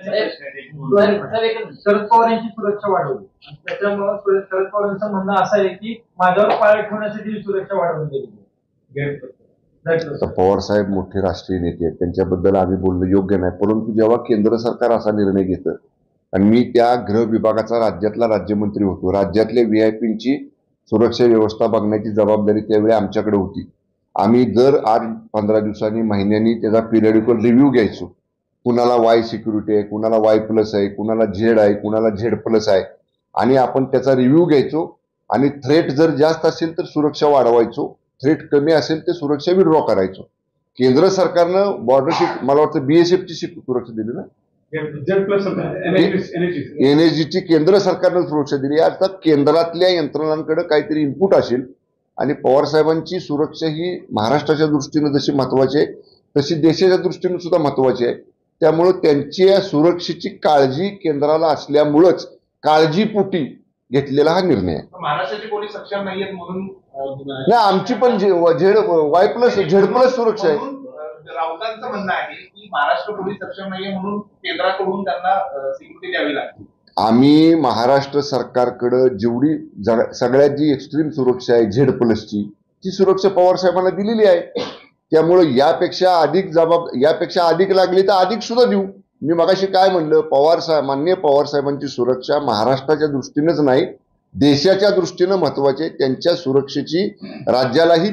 शरद पवार यांची सुरक्षा वाढवली, त्याच्यामुळे शरद पवारांचं म्हणणं असं आहे की माझ्यावर पाळत ठेवण्यासाठी सुरक्षा वाढवली गेली. पवार साहेब मोठे राष्ट्रीय नेते आहेत, त्यांच्याबद्दल आम्ही बोलणं योग्य नाही. परंतु जेव्हा केंद्र सरकार असा निर्णय घेतं, आणि मी त्या गृह विभागाचा राज्यातला राज्यमंत्री होतो, राज्यातल्या व्हीआयपींची सुरक्षा व्यवस्था बघण्याची जबाबदारी त्यावेळी आमच्याकडे होती. आम्ही दर 8-15 दिवसांनी महिन्यांनी त्याचा पिरियडिकल रिव्ह्यू घ्यायचो. कुणाला वाय सिक्युरिटी आहे, कुणाला वाय प्लस आहे, कुणाला झेड आहे, कुणाला झेड प्लस आहे, आणि आपण त्याचा रिव्ह्यू घ्यायचो. आणि थ्रेट जर जास्त असेल तर सुरक्षा वाढवायचो, थ्रेट कमी असेल तर सुरक्षा विड्रॉ करायचो. केंद्र सरकारनं बॉर्डरची मला वाटतं बीएसएफची सुरक्षा दिली ना, एनएसजीची केंद्र सरकारनं सुरक्षा दिली. अर्थात केंद्रातल्या यंत्रणांकडे काहीतरी इनपुट असेल, आणि पवार साहेबांची सुरक्षा ही महाराष्ट्राच्या दृष्टीनं जशी महत्वाची आहे तशी देशाच्या दृष्टीनं सुद्धा महत्वाची आहे. त्यामुळे त्यांच्या सुरक्षेची काळजी केंद्राला असल्यामुळेच काळजीपोटी घेतलेला हा निर्णय आहे. महाराष्ट्राची पोलीस सक्षम नाहीयेत म्हणून नाही, आमची पण वाय प्लस झेड प्लस सुरक्षा आहे. राऊतांचं म्हणणं आहे की महाराष्ट्र पोलीस सक्षम नाहीये म्हणून केंद्राकडून त्यांना सिक्युरिटी द्यावी लागते. आम्ही महाराष्ट्र सरकारकडे जेवढी सगळ्यात जी एक्स्ट्रीम सुरक्षा आहे झेड प्लसची, ती सुरक्षा पवार साहेबांना दिलेली आहे. त्यामुळे यापेक्षा अधिक लागली तर अधिक सुद्धा देऊ. मी मगाशी काय म्हणलं, माननीय पवार साहेबांची सुरक्षा महाराष्ट्राच्या दृष्टीनेच नाही देशाच्या दृष्टीनं महत्वाची आहे. त्यांच्या सुरक्षेची राज्यालाही